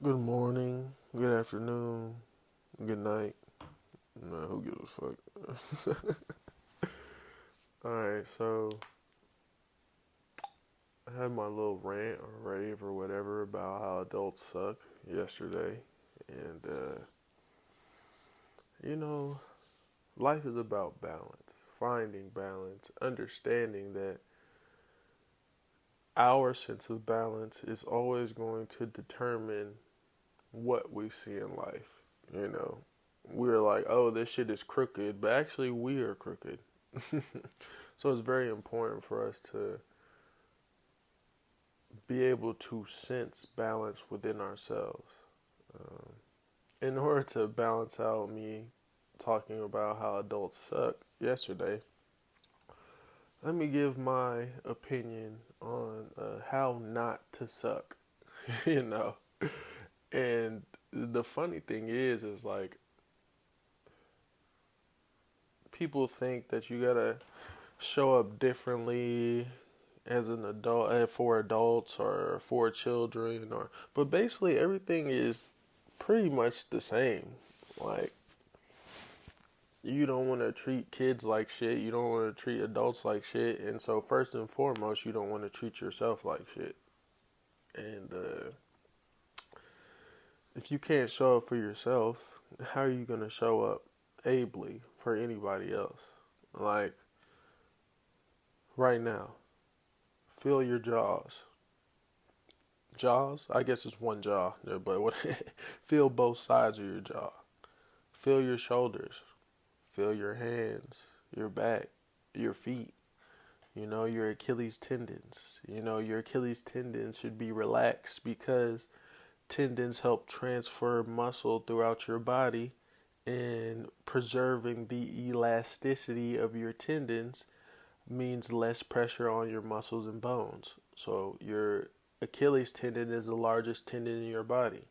Good morning, good afternoon, good night. Nah, who gives a fuck? Alright, so I had my little rant or rave or whatever about how adults suck yesterday. And, you know, life is about balance, finding balance, understanding that our sense of balance is always going to determine what we see in life. You know, we're like, oh, this shit is crooked, but actually we are crooked. So it's very important for us to be able to sense balance within ourselves. Um, in order to balance out me talking about how adults suck yesterday, let me give my opinion on how not to suck, you know. And the funny thing is like people think that you gotta show up differently as an adult for adults or for children or but basically everything is pretty much the same. Like you don't want to treat kids like shit, you don't want to treat adults like shit, and so first and foremost you don't want to treat yourself like shit. And if you can't show up for yourself, how are you going to show up ably for anybody else? Like right now, feel your jaws. I guess it's one jaw, but what? Feel both sides of your jaw. Feel your shoulders. Feel your hands, your back, your feet. You know, your Achilles tendons. You know, your Achilles tendons should be relaxed because tendons help transfer muscle throughout your body and preserving the elasticity of your tendons means less pressure on your muscles and bones. So your Achilles tendon is the largest tendon in your body.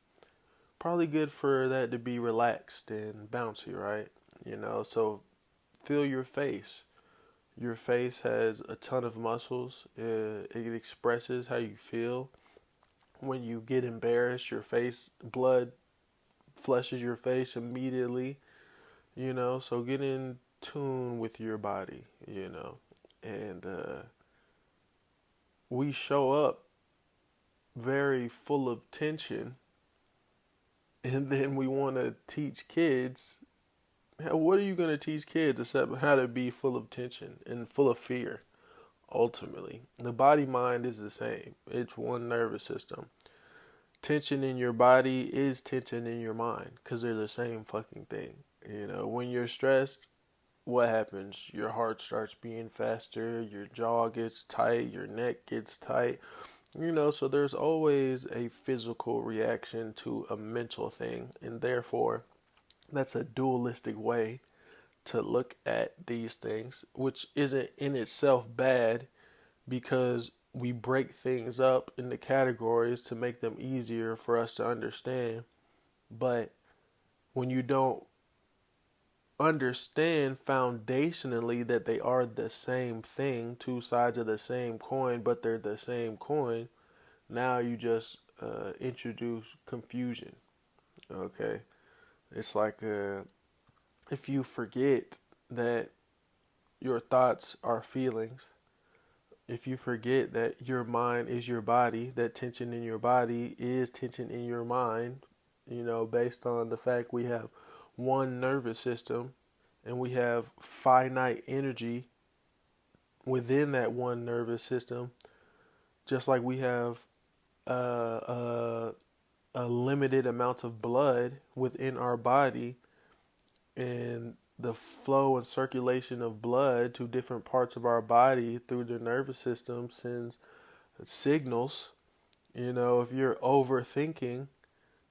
Probably good for that to be relaxed and bouncy, right? You know, so feel your face. Your face has a ton of muscles. It expresses how you feel. When you get embarrassed, your face, blood flushes your face immediately, you know, so get in tune with your body, you know. And we show up very full of tension, and then we want to teach kids. What are you going to teach kids except how to be full of tension and full of fear? Ultimately, the body mind is the same, it's one nervous system. Tension in your body is tension in your mind because they're the same fucking thing. You know, when you're stressed, what happens? Your heart starts beating faster, your jaw gets tight, your neck gets tight. You know, so there's always a physical reaction to a mental thing, and therefore, that's a dualistic way to look at these things, which isn't in itself bad because we break things up into categories to make them easier for us to understand. But when you don't understand foundationally that they are the same thing, two sides of the same coin, but they're the same coin, now you just introduce confusion. Okay, it's like if you forget that your thoughts are feelings, if you forget that your mind is your body, that tension in your body is tension in your mind, you know, based on the fact we have one nervous system and we have finite energy within that one nervous system, just like we have a, a limited amount of blood within our body, and the flow and circulation of blood to different parts of our body through the nervous system sends signals. You know, if you're overthinking,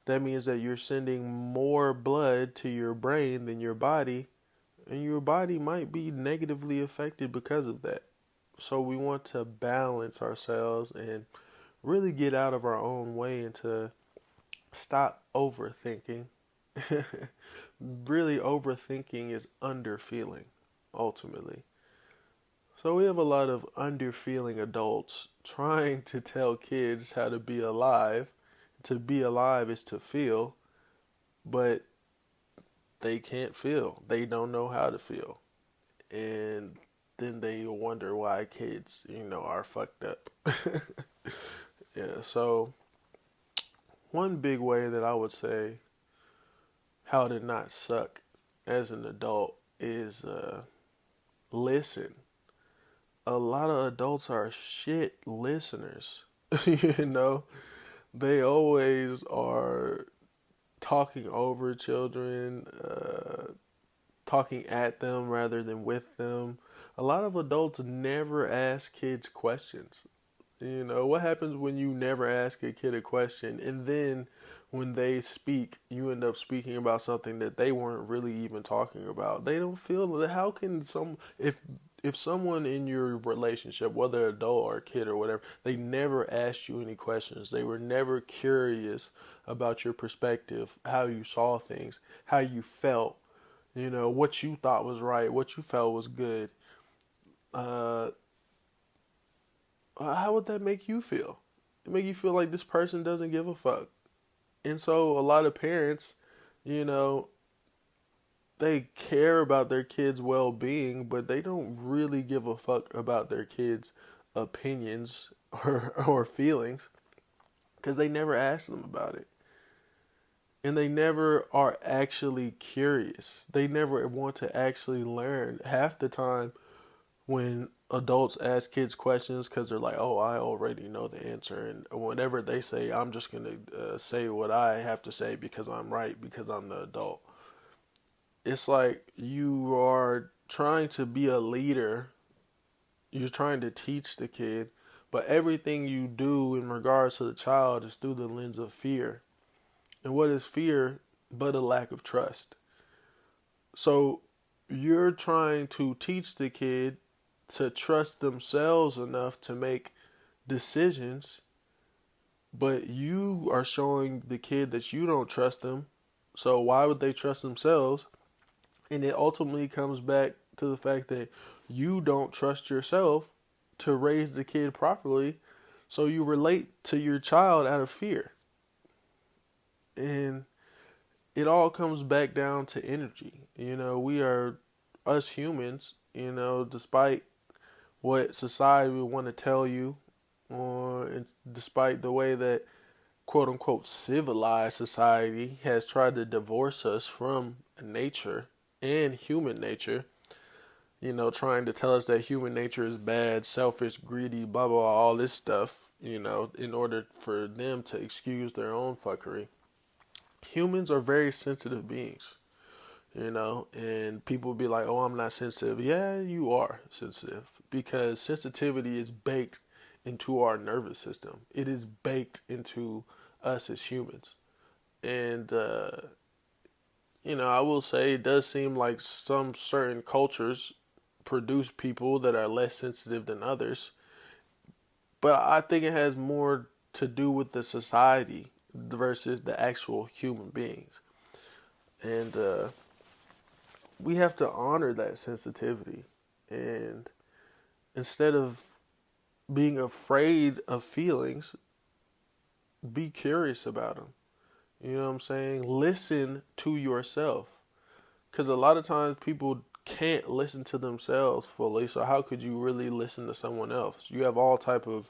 that means that you're sending more blood to your brain than your body, and your body might be negatively affected because of that. So we want to balance ourselves and really get out of our own way and to stop overthinking. Really, overthinking is underfeeling, ultimately. So we have a lot of underfeeling adults trying to tell kids how to be alive, To be alive is to feel, but they can't feel. They don't know how to feel. And then they wonder why kids, are fucked up. Yeah, so one big way that I would say how to not suck as an adult is listen. A lot of adults are shit listeners. you know, they always are talking over children, talking at them rather than with them. A lot of adults never ask kids questions. What happens when you never ask a kid a question and then when they speak, you end up speaking about something that they weren't really even talking about? They don't feel that. How can if someone in your relationship, whether adult or kid or whatever, they never asked you any questions, they were never curious about your perspective, how you saw things, how you felt, what you thought was right, what you felt was good, uh, how would that make you feel? It make you feel like this person doesn't give a fuck. And so a lot of parents, you know, they care about their kids' well-being, but they don't really give a fuck about their kids' opinions or feelings because they never ask them about it. And they never are actually curious. They never want to actually learn. Half the time when adults ask kids questions because they're like, oh, I already know the answer. And whenever they say, I'm just going to say what I have to say because I'm right, because I'm the adult. It's like you are trying to be a leader. You're trying to teach the kid. But everything you do in regards to the child is through the lens of fear. And what is fear but a lack of trust? So you're trying to teach the kid to trust themselves enough to make decisions, but you are showing the kid that you don't trust them. So why would they trust themselves? And it ultimately comes back to the fact that you don't trust yourself to raise the kid properly. So you relate to your child out of fear. And it all comes back down to energy. We are, us humans, despite what society would want to tell you, or despite the way that quote unquote civilized society has tried to divorce us from nature and human nature, trying to tell us that human nature is bad, selfish, greedy, blah, blah, all this stuff, in order for them to excuse their own fuckery. Humans are very sensitive beings, and people be like, oh, I'm not sensitive. Yeah, you are sensitive because sensitivity is baked into our nervous system. It is baked into us as humans. And, I will say it does seem like some certain cultures produce people that are less sensitive than others. But I think it has more to do with the society versus the actual human beings. And we have to honor that sensitivity. And instead of being afraid of feelings, be curious about them. You know what I'm saying? Listen to yourself. Because a lot of times people can't listen to themselves fully. So how could you really listen to someone else? You have all type of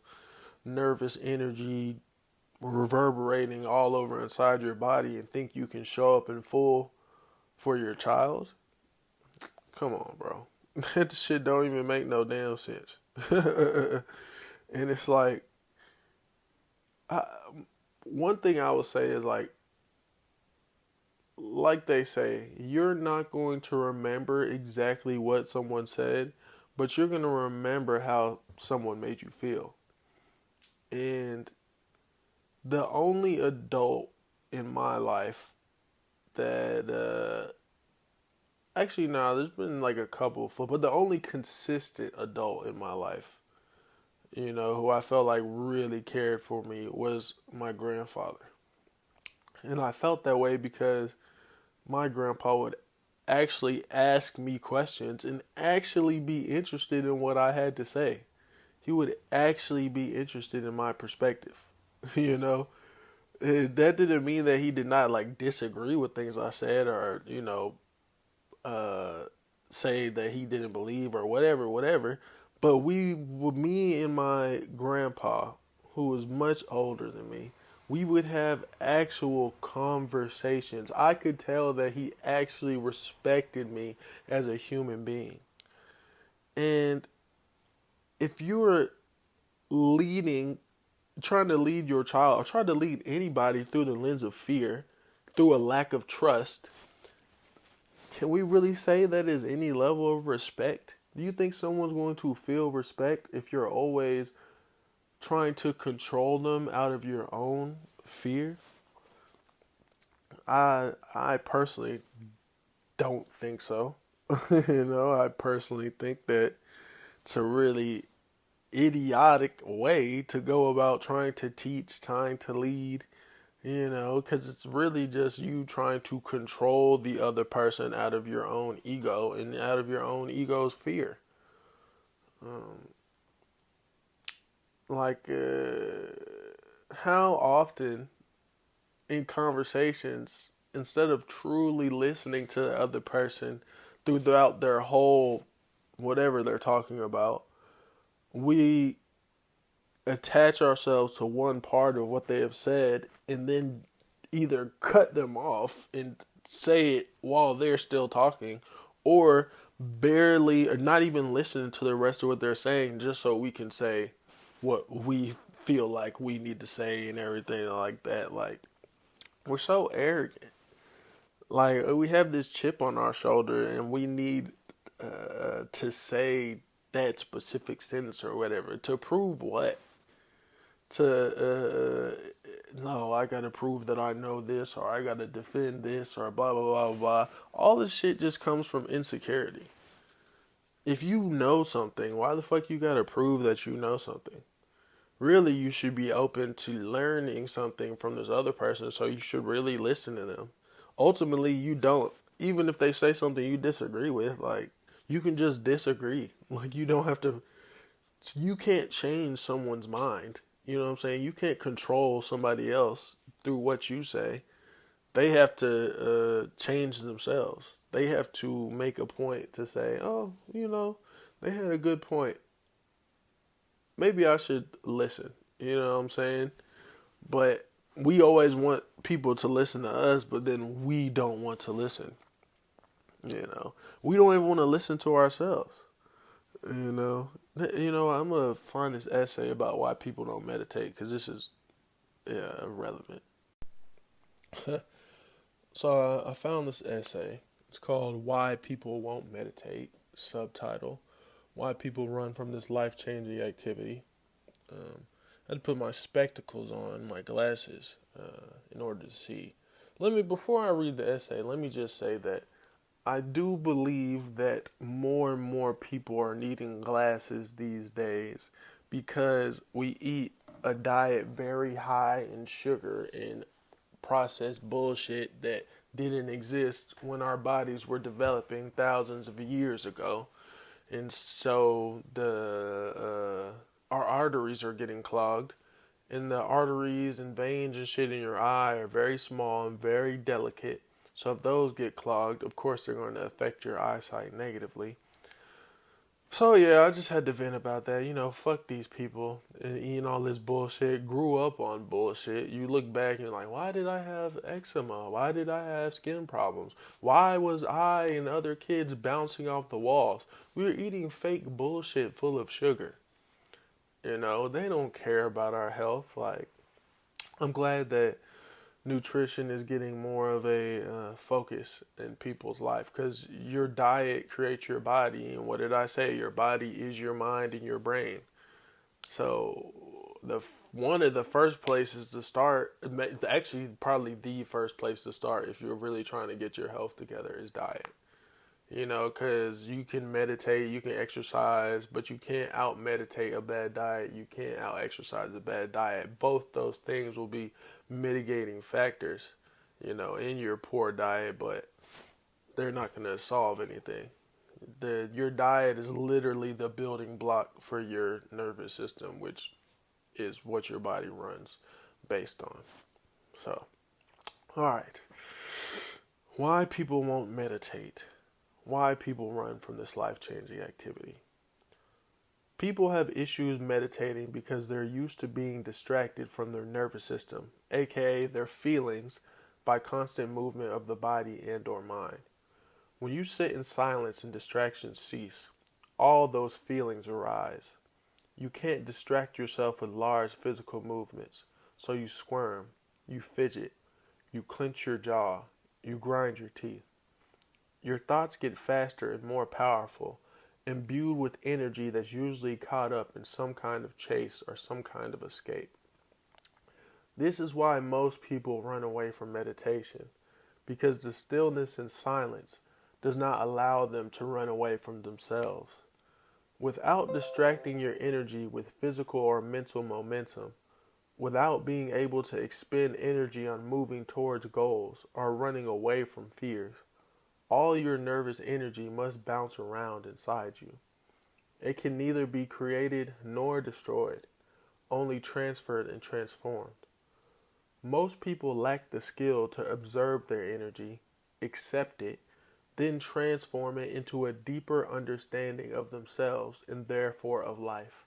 nervous energy reverberating all over inside your body and think you can show up in full for your child? Come on, bro. That shit don't even make no damn sense. And it's I, one thing I would say is like they say, you're not going to remember exactly what someone said, but you're going to remember how someone made you feel. And the only adult in my life that, actually, no, there's been like a couple, but the only consistent adult in my life, who I felt like really cared for me was my grandfather. And I felt that way because my grandpa would actually ask me questions and actually be interested in what I had to say. He would actually be interested in my perspective, you know? That didn't mean that he did not like disagree with things I said, or uh, say that he didn't believe or whatever, whatever. But me and my grandpa, who was much older than me, we would have actual conversations. I could tell that he actually respected me as a human being. And if you're leading, trying to lead your child, or trying to lead anybody through the lens of fear, through a lack of trust, can we really say that is any level of respect? Do you think someone's going to feel respect if you're always trying to control them out of your own fear? I personally don't think so. I personally think that it's a really idiotic way to go about trying to teach, trying to lead, because it's really just you trying to control the other person out of your own ego and out of your own ego's fear. Um, like, how often in conversations, instead of truly listening to the other person throughout their whole whatever they're talking about, we attach ourselves to one part of what they have said and then either cut them off and say it while they're still talking, or barely or not even listen to the rest of what they're saying just so we can say what we feel like we need to say and everything like that. Like, we're so arrogant. Like, we have this chip on our shoulder and we need to say that specific sentence or whatever to prove what? To no, I gotta prove that I know this, or I gotta defend this, or blah blah blah blah. All this shit just comes from insecurity. If you know something, why the fuck you gotta prove that you know something? Really, you should be open to learning something from this other person, so you should really listen to them. Ultimately, you don't. Even if they say something you disagree with, like, you can just disagree. Like, you don't have to, you can't change someone's mind. You know what I'm saying? You can't control somebody else through what you say. They have to change themselves. They have to make a point to say, oh, they had a good point. Maybe I should listen. You know what I'm saying? But we always want people to listen to us, but then we don't want to listen. You know, we don't even want to listen to ourselves. You know, I'm gonna find this essay about why people don't meditate because this is irrelevant. So I found this essay. It's called "Why People Won't Meditate." Subtitle: Why People Run from This Life-Changing Activity. I had to put my spectacles on, my glasses, in order to see. Before I read the essay, let me just say that I do believe that more and more people are needing glasses these days because we eat a diet very high in sugar and processed bullshit that didn't exist when our bodies were developing thousands of years ago. And so our arteries are getting clogged, and the arteries and veins and shit in your eye are very small and very delicate. So if those get clogged, of course they're going to affect your eyesight negatively. So yeah, I just had to vent about that. Fuck these people and eating all this bullshit. Grew up on bullshit. You look back and you're like, why did I have eczema? Why did I have skin problems? Why was I and other kids bouncing off the walls? We were eating fake bullshit full of sugar. They don't care about our health. Like, I'm glad that nutrition is getting more of a focus in people's life because your diet creates your body, and what did I say? Your body is your mind and your brain. So the one of the first places to start, actually probably the first place to start if you're really trying to get your health together, is diet. Because you can meditate, you can exercise, but you can't out meditate a bad diet. You can't out exercise a bad diet. Both those things will be mitigating factors, in your poor diet, but they're not going to solve anything. Your diet is literally the building block for your nervous system, which is what your body runs based on. So, all right. Why people won't meditate? Why people run from this life-changing activity? People have issues meditating because they're used to being distracted from their nervous system, aka their feelings, by constant movement of the body and or mind. When you sit in silence and distractions cease, all those feelings arise. You can't distract yourself with large physical movements, so you squirm, you fidget, you clench your jaw, you grind your teeth. Your thoughts get faster and more powerful, imbued with energy that's usually caught up in some kind of chase or some kind of escape. This is why most people run away from meditation, because the stillness and silence does not allow them to run away from themselves. Without distracting your energy with physical or mental momentum, without being able to expend energy on moving towards goals or running away from fears, all your nervous energy must bounce around inside you. It can neither be created nor destroyed, only transferred and transformed. Most people lack the skill to observe their energy, accept it, then transform it into a deeper understanding of themselves and therefore of life.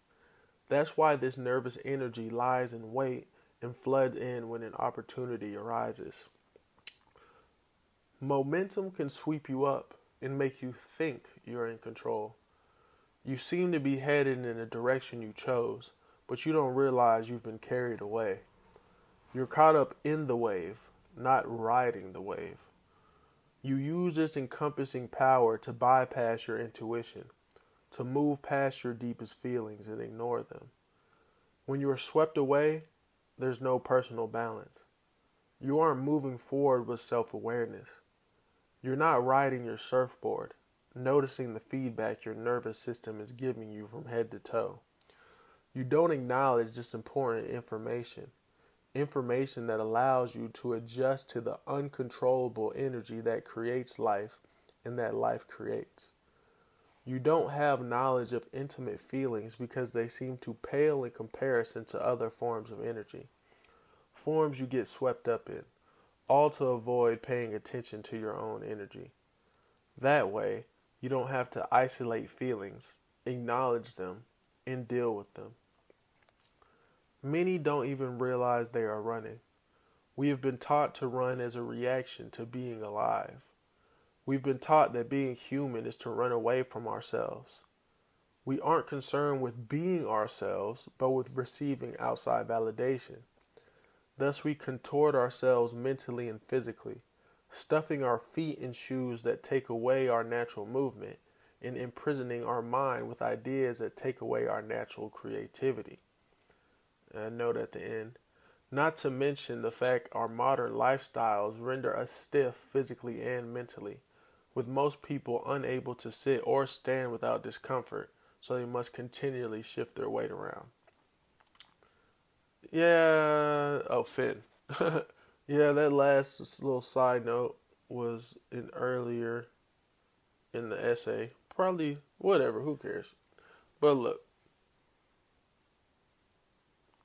That's why this nervous energy lies in wait and floods in when an opportunity arises. Momentum can sweep you up and make you think you're in control. You seem to be headed in a direction you chose, but you don't realize you've been carried away. You're caught up in the wave, not riding the wave. You use this encompassing power to bypass your intuition, to move past your deepest feelings and ignore them. When you are swept away, there's no personal balance. You aren't moving forward with self-awareness. You're not riding your surfboard, noticing the feedback your nervous system is giving you from head to toe. You don't acknowledge this important information that allows you to adjust to the uncontrollable energy that creates life and that life creates. You don't have knowledge of intimate feelings because they seem to pale in comparison to other forms of energy, forms you get swept up in, all to avoid paying attention to your own energy. That way, you don't have to isolate feelings, acknowledge them, and deal with them. Many don't even realize they are running. We have been taught to run as a reaction to being alive. We've been taught that being human is to run away from ourselves. We aren't concerned with being ourselves, but with receiving outside validation. Thus we contort ourselves mentally and physically, stuffing our feet in shoes that take away our natural movement and imprisoning our mind with ideas that take away our natural creativity. And a note at the end, not to mention the fact our modern lifestyles render us stiff physically and mentally, with most people unable to sit or stand without discomfort, so they must continually shift their weight around. Yeah, oh, Finn. Yeah, that last little side note was in earlier in the essay. Probably, whatever, who cares? But look,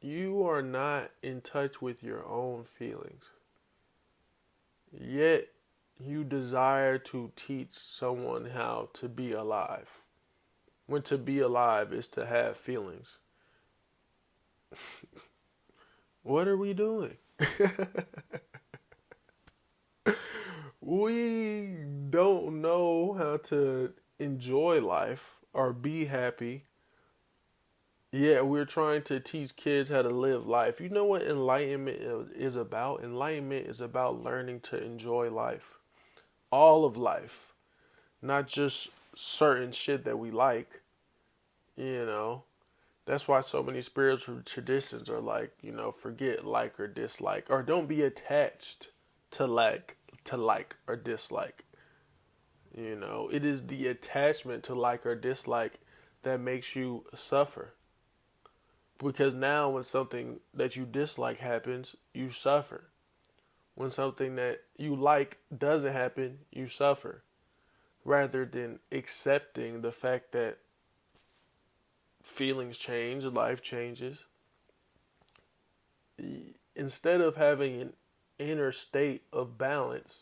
you are not in touch with your own feelings. Yet, you desire to teach someone how to be alive. When to be alive is to have feelings. What are we doing? We don't know how to enjoy life or be happy. Yeah, we're trying to teach kids how to live life. You know what enlightenment is about? Enlightenment is about learning to enjoy life. All of life. Not just certain shit that we like. You know. That's why so many spiritual traditions are like, forget like or dislike. Or don't be attached to like or dislike. It is the attachment to like or dislike that makes you suffer. Because now when something that you dislike happens, you suffer. When something that you like doesn't happen, you suffer. Rather than accepting the fact that feelings change, life changes. Instead of having inner state of balance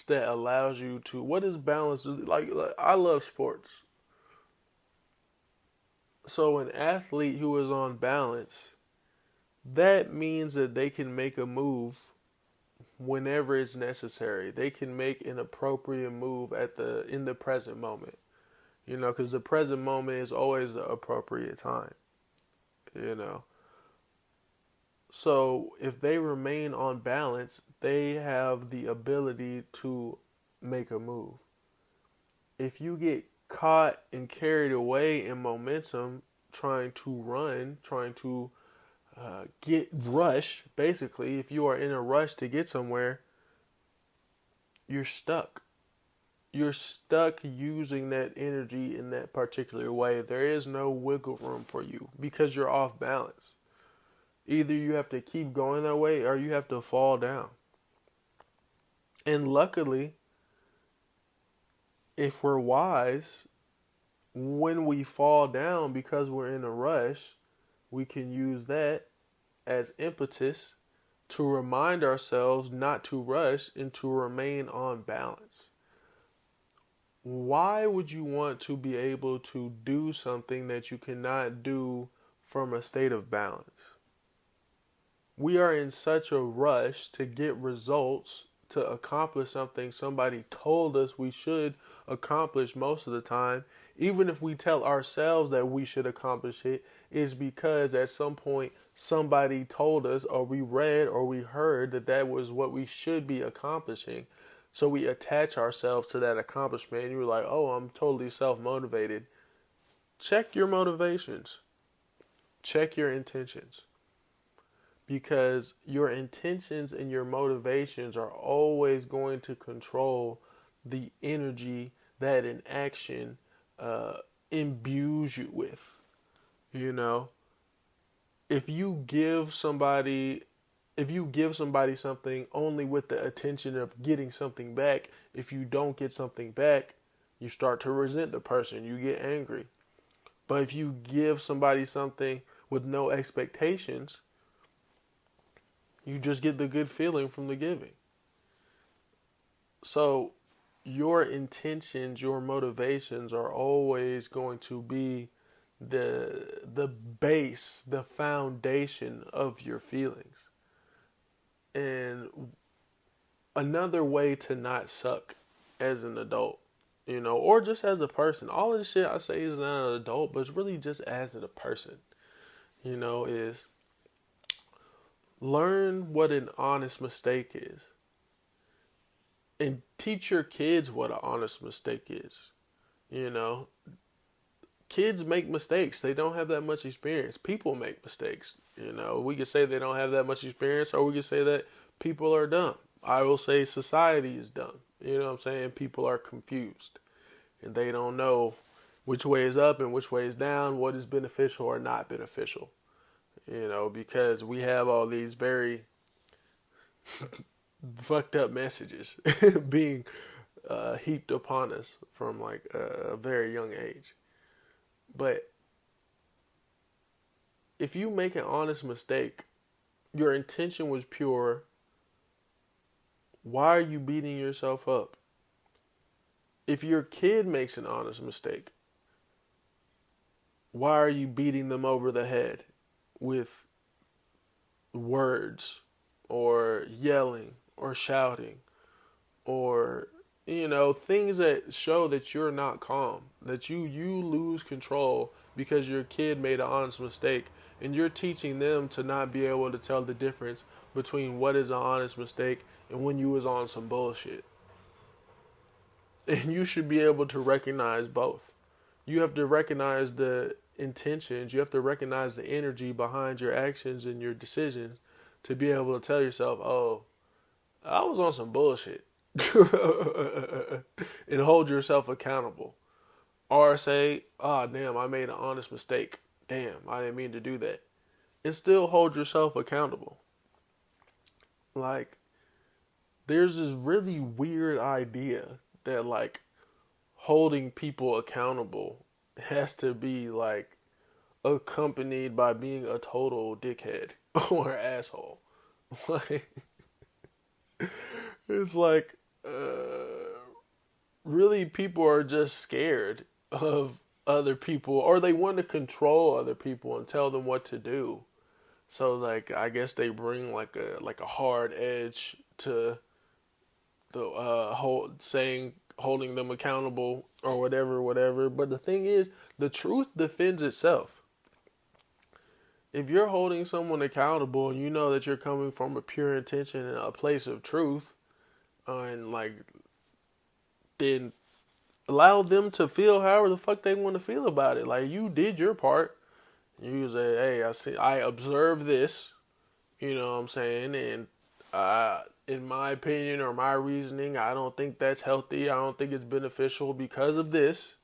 that allows you to. What is balance? Like I love sports. So an athlete who is on balance, that means that they can make a move whenever it's necessary. They can make an appropriate move in the present moment. Because the present moment is always the appropriate time. You know. So if they remain on balance, they have the ability to make a move. If you get caught and carried away in momentum, trying to run, trying to get rush, basically, if you are in a rush to get somewhere, you're stuck. You're stuck using that energy in that particular way. There is no wiggle room for you because you're off balance. Either you have to keep going that way or you have to fall down. And luckily, if we're wise, when we fall down because we're in a rush, we can use that as impetus to remind ourselves not to rush and to remain on balance. Why would you want to be able to do something that you cannot do from a state of balance? We are in such a rush to get results, to accomplish something somebody told us we should accomplish most of the time, even if we tell ourselves that we should accomplish it, is because at some point somebody told us, or we read, or we heard that that was what we should be accomplishing. So we attach ourselves to that accomplishment, and you're like, oh, I'm totally self-motivated. Check your motivations. Check your intentions. Because your intentions and your motivations are always going to control the energy that an action imbues you with. You know, if you give somebody something only with the intention of getting something back, if you don't get something back, you start to resent the person, you get angry. But if you give somebody something with no expectations, you just get the good feeling from the giving. So your intentions, your motivations are always going to be the base, the foundation of your feelings. And another way to not suck as an adult, or just as a person. All of the shit I say is not an adult, but it's really just as a person, is learn what an honest mistake is. And teach your kids what an honest mistake is. Kids make mistakes. They don't have that much experience. People make mistakes. We could say they don't have that much experience, or we could say that people are dumb. I will say society is dumb. You know what I'm saying? People are confused. And they don't know which way is up and which way is down, what is beneficial or not beneficial. Because we have all these very fucked up messages being heaped upon us from like a very young age. But if you make an honest mistake, your intention was pure, why are you beating yourself up? If your kid makes an honest mistake, why are you beating them over the head with words or yelling or shouting or things that show that you're not calm, that you lose control because your kid made an honest mistake, and you're teaching them to not be able to tell the difference between what is an honest mistake and when you was on some bullshit. And you should be able to recognize both. You have to recognize the intentions, you have to recognize the energy behind your actions and your decisions to be able to tell yourself, oh, I was on some bullshit. And hold yourself accountable. Or say, oh, damn, I made an honest mistake. Damn, I didn't mean to do that. And still hold yourself accountable. Like, there's this really weird idea that, like, holding people accountable has to be, like, accompanied by being a total dickhead or asshole. Like, it's like, really, people are just scared of other people, or they want to control other people and tell them what to do. So, like, I guess they bring like a hard edge to the holding them accountable or whatever, whatever. But the thing is, the truth defends itself. If you're holding someone accountable and you know that you're coming from a pure intention and a place of truth, and like, then allow them to feel however the fuck they want to feel about it. Like, you did your part. You say, hey, I observed this. You know what I'm saying? And in my opinion or my reasoning, I don't think that's healthy. I don't think it's beneficial because of this.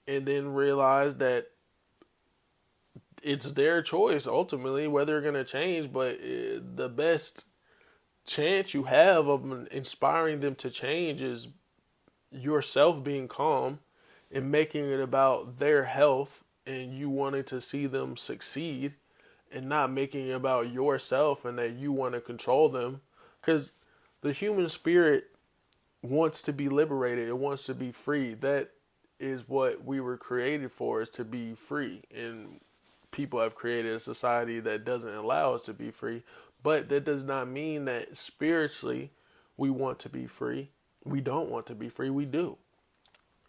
And then realize that it's their choice ultimately whether they're going to change. But the best chance you have of inspiring them to change is yourself being calm and making it about their health and you wanting to see them succeed, and not making it about yourself and that you want to control them. Because the human spirit wants to be liberated, it wants to be free. That is what we were created for, is to be free. And people have created a society that doesn't allow us to be free. But that does not mean that spiritually we want to be free. We don't want to be free, we do.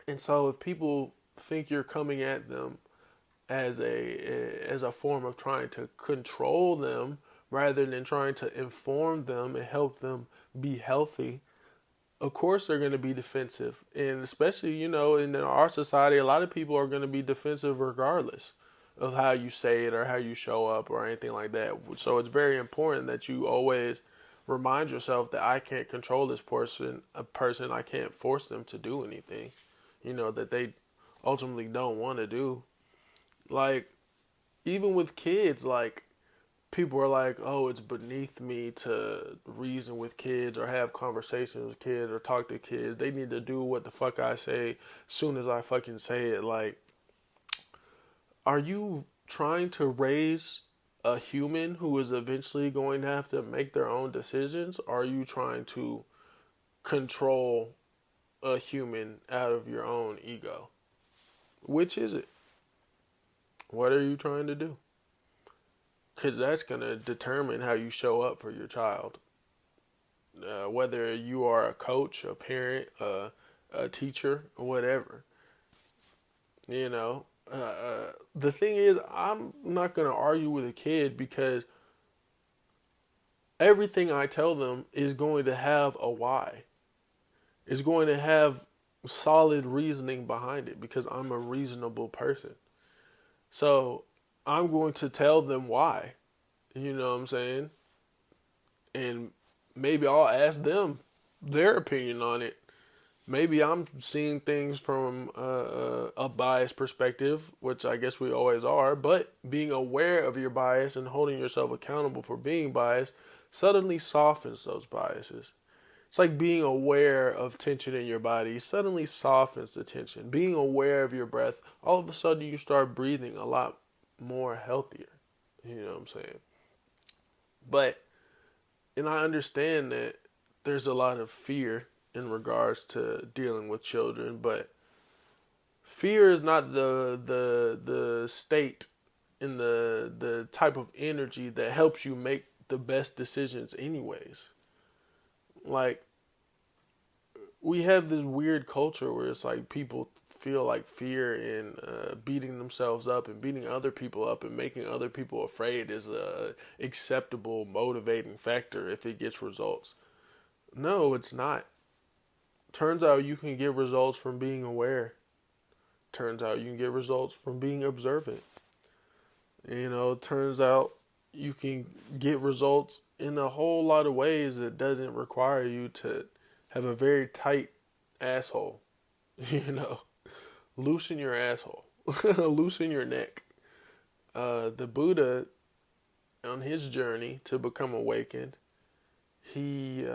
And so if people think you're coming at them as a form of trying to control them rather than trying to inform them and help them be healthy, of course they're going to be defensive. And especially, in our society, a lot of people are going to be defensive regardless of how you say it or how you show up or anything like that. So it's very important that you always remind yourself that I can't control this person. I can't force them to do anything, that they ultimately don't want to do. Like, even with kids, like, people are like, oh, it's beneath me to reason with kids or have conversations with kids or talk to kids. They need to do what the fuck I say as soon as I fucking say it. Like, are you trying to raise a human who is eventually going to have to make their own decisions? Or are you trying to control a human out of your own ego? Which is it? What are you trying to do? Because that's going to determine how you show up for your child. Whether you are a coach, a parent, a teacher, or whatever. The thing is, I'm not going to argue with a kid because everything I tell them is going to have a why. It's going to have solid reasoning behind it because I'm a reasonable person. So I'm going to tell them why. You know what I'm saying? And maybe I'll ask them their opinion on it. Maybe I'm seeing things from a biased perspective, which I guess we always are, but being aware of your bias and holding yourself accountable for being biased suddenly softens those biases. It's like being aware of tension in your body suddenly softens the tension. Being aware of your breath, all of a sudden you start breathing a lot more healthier. You know what I'm saying? But, and I understand that there's a lot of fear in regards to dealing with children, but fear is not the state and the type of energy that helps you make the best decisions anyways. Like, we have this weird culture where it's like people feel like fear and beating themselves up and beating other people up and making other people afraid is a acceptable motivating factor if it gets results. No, it's not. Turns out you can get results from being aware. Turns out you can get results from being observant. Turns out you can get results in a whole lot of ways that doesn't require you to have a very tight asshole. Loosen your asshole. Loosen your neck. The Buddha, on his journey to become awakened, he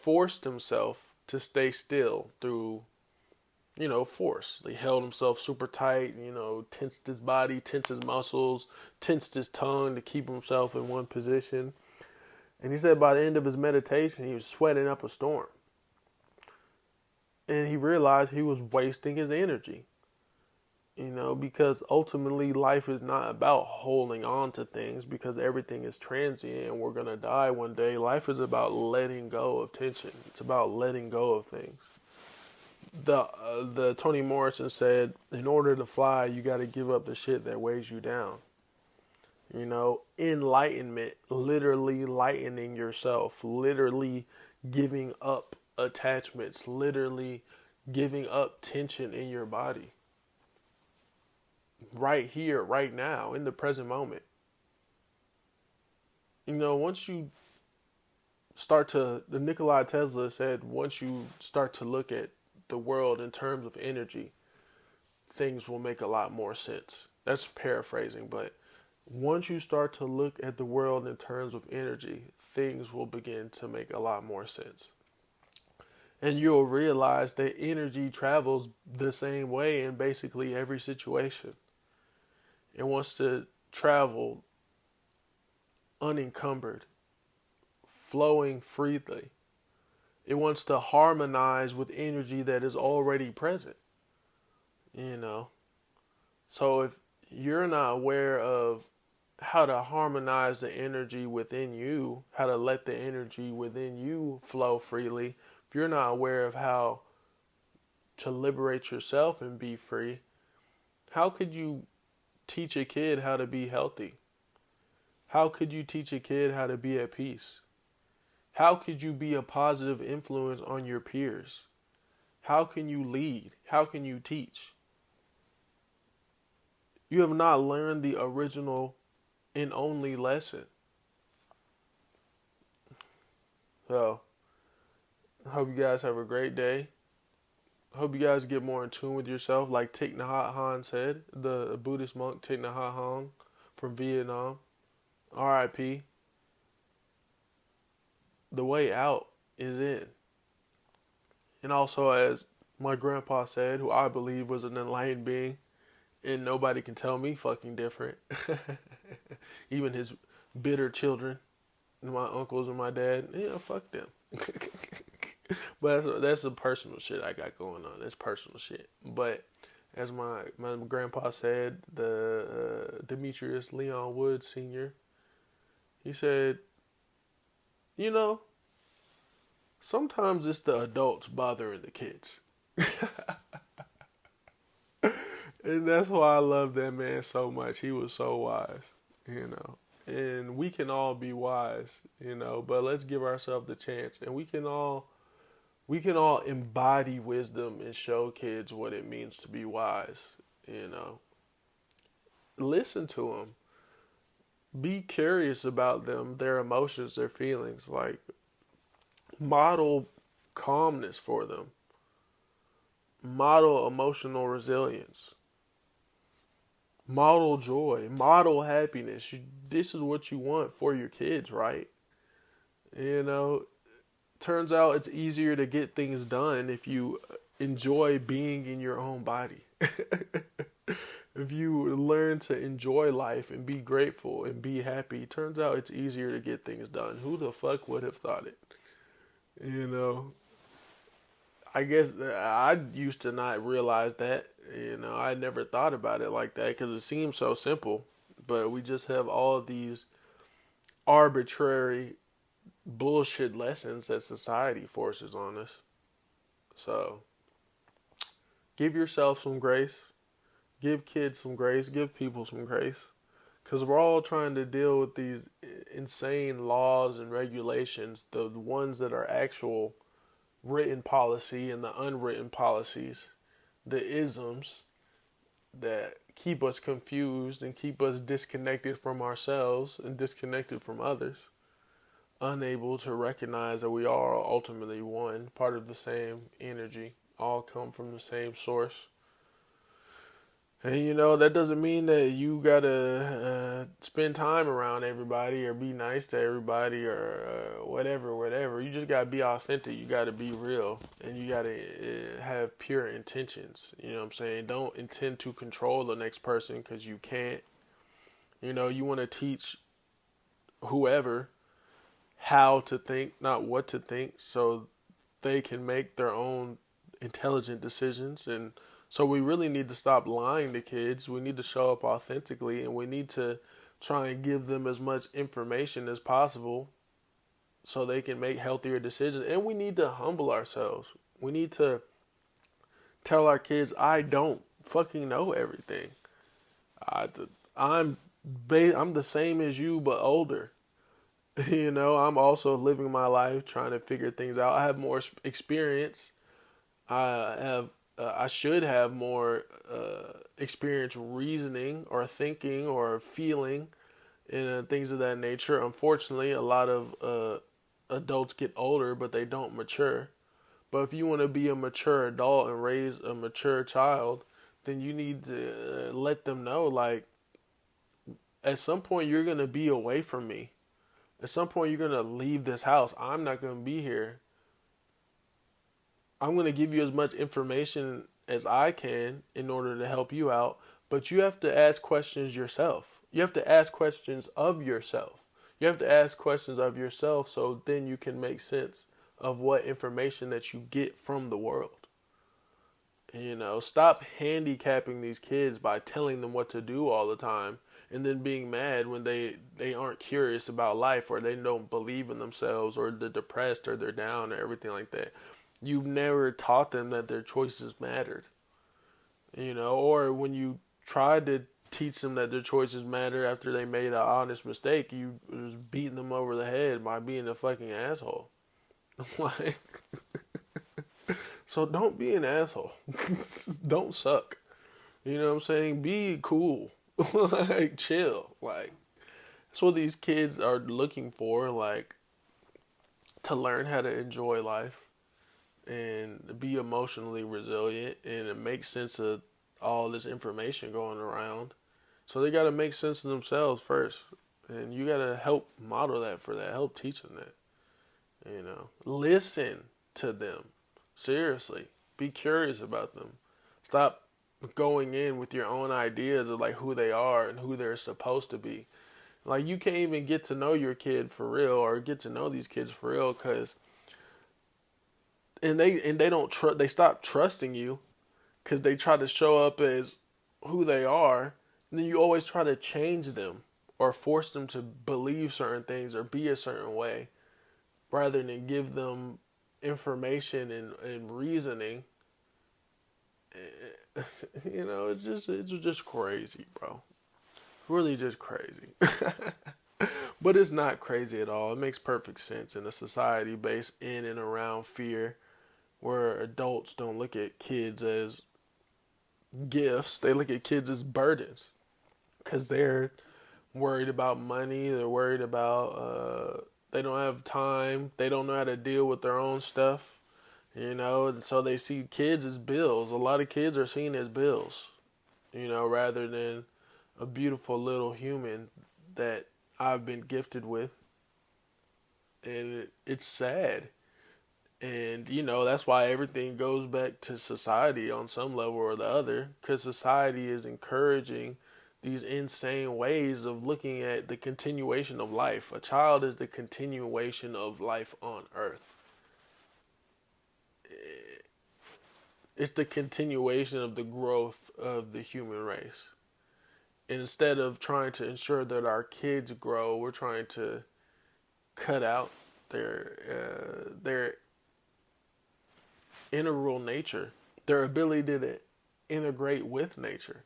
forced himself to stay still through force. He held himself super tight, tensed his body, tensed his muscles, tensed his tongue to keep himself in one position. And he said by the end of his meditation, he was sweating up a storm. And he realized he was wasting his energy. Because ultimately life is not about holding on to things because everything is transient and we're going to die one day. Life is about letting go of tension. It's about letting go of things. The Toni Morrison said, in order to fly, you got to give up the shit that weighs you down. Enlightenment, literally lightening yourself, literally giving up attachments, literally giving up tension in your body. Right here, right now, in the present moment. Once you the Nikola Tesla said, once you start to look at the world in terms of energy, things will make a lot more sense. That's paraphrasing, but once you start to look at the world in terms of energy, things will begin to make a lot more sense. And you'll realize that energy travels the same way in basically every situation. It wants to travel unencumbered, flowing freely. It wants to harmonize with energy that is already present. So if you're not aware of how to harmonize the energy within you, how to let the energy within you flow freely, if you're not aware of how to liberate yourself and be free, how could you teach a kid how to be healthy? How could you teach a kid how to be at peace? How could you be a positive influence on your peers? How can you lead? How can you teach? You have not learned the original and only lesson. So, I hope you guys have a great day. I hope you guys get more in tune with yourself, like Thich Nhat Hanh said, the Buddhist monk Thich Nhat Hanh from Vietnam. R.I.P. The way out is in. And also, as my grandpa said, who I believe was an enlightened being, and nobody can tell me fucking different. Even his bitter children, my uncles and my dad, fuck them. But that's some personal shit I got going on. That's personal shit. But as my grandpa said, the Demetrius Leon Wood Sr., he said, sometimes it's the adults bothering the kids. And that's why I love that man so much. He was so wise, And we can all be wise, but let's give ourselves the chance. And we can all embody wisdom and show kids what it means to be wise, Listen to them. Be curious about them, their emotions, their feelings. Like, model calmness for them. Model emotional resilience. Model joy. Model happiness. This is what you want for your kids, right? Turns out it's easier to get things done if you enjoy being in your own body. If you learn to enjoy life and be grateful and be happy, turns out it's easier to get things done. Who the fuck would have thought it? I guess I used to not realize that. I never thought about it like that because it seems so simple. But we just have all of these arbitrary bullshit lessons that society forces on us. So, give yourself some grace. Give kids some grace. Give people some grace. Because we're all trying to deal with these insane laws and regulations, the ones that are actual written policy and the unwritten policies, the isms that keep us confused and keep us disconnected from ourselves and disconnected from others, unable to recognize that we are ultimately one, part of the same energy, all come from the same source. And that doesn't mean that you gotta spend time around everybody or be nice to everybody or whatever, whatever. You just gotta be authentic. You gotta be real, and you gotta have pure intentions. You know what I'm saying? Don't intend to control the next person because you can't. You want to teach whoever how to think, not what to think, so they can make their own intelligent decisions. And so we really need to stop lying to kids. We need to show up authentically, and we need to try and give them as much information as possible so they can make healthier decisions. And we need to humble ourselves. We need to tell our kids, I don't fucking know everything. I, I'm I'm the same as you, but older. I'm also living my life trying to figure things out. I have more experience. I should have more experience reasoning or thinking or feeling and things of that nature. Unfortunately, a lot of adults get older, but they don't mature. But if you want to be a mature adult and raise a mature child, then you need to let them know, like, at some point you're going to be away from me. At some point you're going to leave this house. I'm not going to be here. I'm going to give you as much information as I can in order to help you out, but you have to ask questions yourself. You have to ask questions of yourself. You have to ask questions of yourself so then you can make sense of what information that you get from the world. Stop handicapping these kids by telling them what to do all the time and then being mad when they aren't curious about life or they don't believe in themselves or they're depressed or they're down or everything like that. You've never taught them that their choices mattered. Or when you tried to teach them that their choices matter after they made an honest mistake, you was beating them over the head by being a fucking asshole. Like, so don't be an asshole. Don't suck. You know what I'm saying? Be cool. Like, chill. Like, that's what these kids are looking for. Like, to learn how to enjoy life and be emotionally resilient and make sense of all this information going around. So they got to make sense of themselves first. And you got to help model that for that. Help teach them that. Listen to them. Seriously. Be curious about them. Stop going in with your own ideas of like who they are and who they're supposed to be. Like, you can't even get to know your kid for real or get to know these kids for real because they don't they stop trusting you because they try to show up as who they are, and then you always try to change them or force them to believe certain things or be a certain way rather than give them information and reasoning. It's just crazy, bro. Really just crazy. But it's not crazy at all. It makes perfect sense in a society based in and around fear where adults don't look at kids as gifts, they look at kids as burdens because they're worried about money, they're worried about they don't have time, they don't know how to deal with their own stuff, and so they see kids as bills. A lot of kids are seen as bills, rather than a beautiful little human that I've been gifted with, and it's sad. And, that's why everything goes back to society on some level or the other, because society is encouraging these insane ways of looking at the continuation of life. A child is the continuation of life on earth. It's the continuation of the growth of the human race. And instead of trying to ensure that our kids grow, we're trying to cut out their integral nature, their ability to integrate with nature.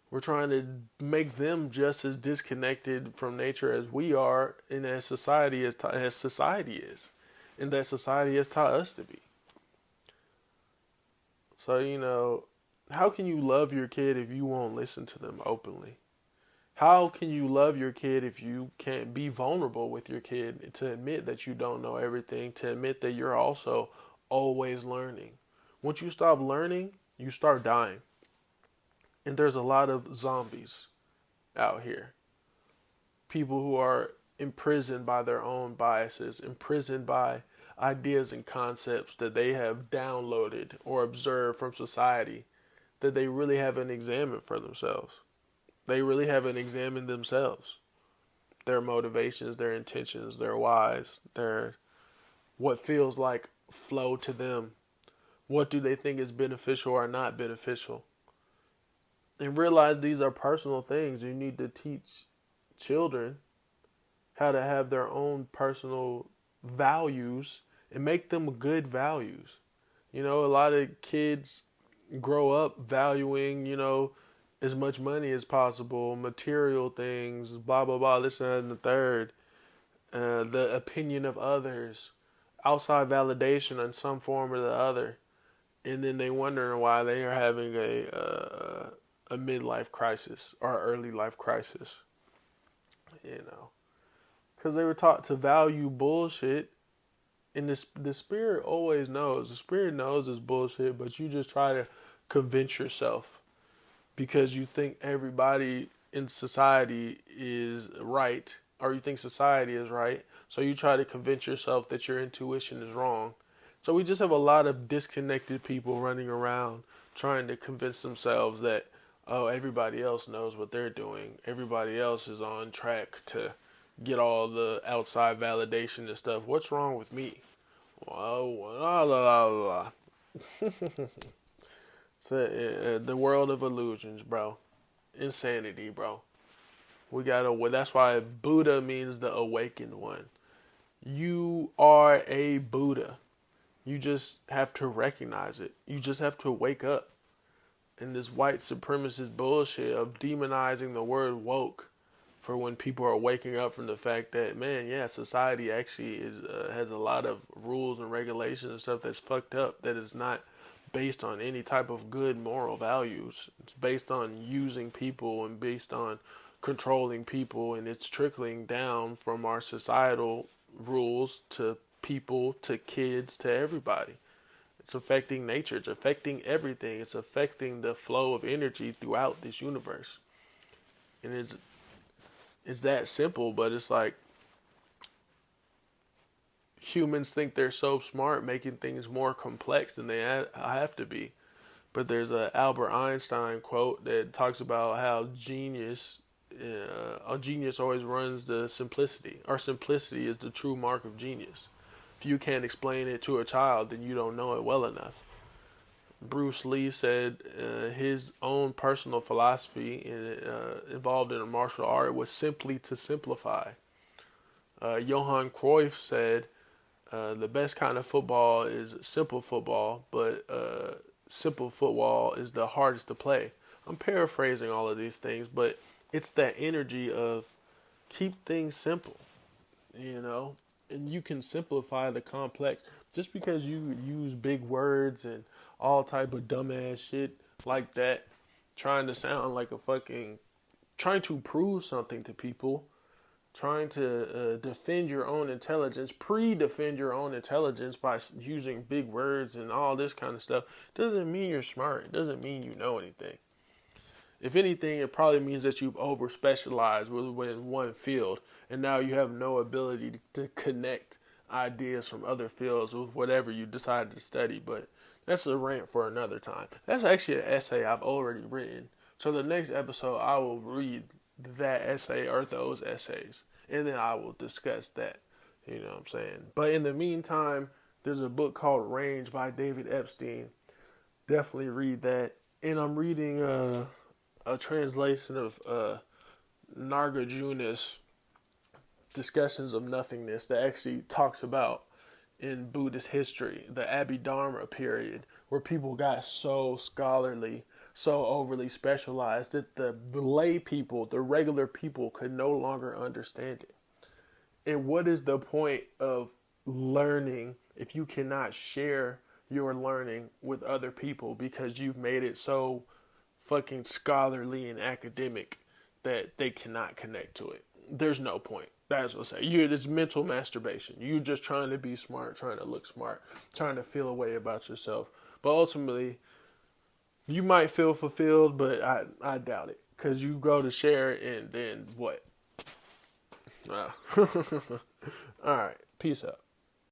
We're trying to make them just as disconnected from nature as we are, and as society as society is, and that society has taught us to be. So how can you love your kid if you won't listen to them openly? How can you love your kid if you can't be vulnerable with your kid to admit that you don't know everything, to admit that you're also always learning? Once you stop learning, you start dying. And there's a lot of zombies out here. People who are imprisoned by their own biases, imprisoned by ideas and concepts that they have downloaded or observed from society that they really haven't examined for themselves. They really haven't examined themselves, their motivations, their intentions, their whys, their what feels like flow to them. What do they think is beneficial or not beneficial? And realize these are personal things. You need to teach children how to have their own personal values and make them good values. You know, a lot of kids grow up valuing, as much money as possible, material things, blah, blah, blah, this and the third, the opinion of others, outside validation in some form or the other. And then they wonder why they are having a midlife crisis or early life crisis, because they were taught to value bullshit. And the spirit always knows. The spirit knows it's bullshit, but you just try to convince yourself because you think everybody in society is right, or you think society is right. So you try to convince yourself that your intuition is wrong. So we just have a lot of disconnected people running around trying to convince themselves that, oh, everybody else knows what they're doing. Everybody else is on track to get all the outside validation and stuff. What's wrong with me? Well, la la la. It's the world of illusions, bro. Insanity, bro. We gotta. That's why Buddha means the awakened one. You are a Buddha. You just have to recognize it. You just have to wake up. And this white supremacist bullshit of demonizing the word woke for when people are waking up from the fact that, man, yeah, society actually has a lot of rules and regulations and stuff that's fucked up, that is not based on any type of good moral values. It's based on using people and based on controlling people, and it's trickling down from our societal rules to people, to kids, to everybody. It's affecting nature. It's affecting everything. It's affecting the flow of energy throughout this universe. And it's that simple, but it's like humans think they're so smart, making things more complex than they have to be. But there's a Albert Einstein quote that talks about how a genius always runs the simplicity. Our simplicity is the true mark of genius. If you can't explain it to a child, then you don't know it well enough. Bruce Lee said his own personal philosophy involved in a martial art was simply to simplify. Johan Cruyff said the best kind of football is simple football, but simple football is the hardest to play. I'm paraphrasing all of these things, but it's that energy of keep things simple, and you can simplify the complex. Just because you use big words and all type of dumbass shit like that, trying to sound like trying to prove something to people, trying to defend your own intelligence, pre-defend your own intelligence by using big words and all this kind of stuff, doesn't mean you're smart. It doesn't mean you know anything. If anything, it probably means that you've over-specialized within one field, and now you have no ability to connect ideas from other fields with whatever you decided to study. But that's a rant for another time. That's actually an essay I've already written. So the next episode, I will read that essay or those essays, and then I will discuss that. You know what I'm saying? But in the meantime, there's a book called Range by David Epstein. Definitely read that. And I'm reading a translation of Nagarjuna's Discussions of Nothingness that actually talks about in Buddhist history, the Abhidharma period, where people got so scholarly, so overly specialized that the lay people, the regular people, could no longer understand it. And what is the point of learning if you cannot share your learning with other people because you've made it so fucking scholarly and academic that they cannot connect to it? There's no point. That's what I say. It's mental masturbation. You're just trying to be smart, trying to look smart, trying to feel a way about yourself. But ultimately, You might feel fulfilled, but I doubt it. Because you go to share it and then what? All right. Peace out.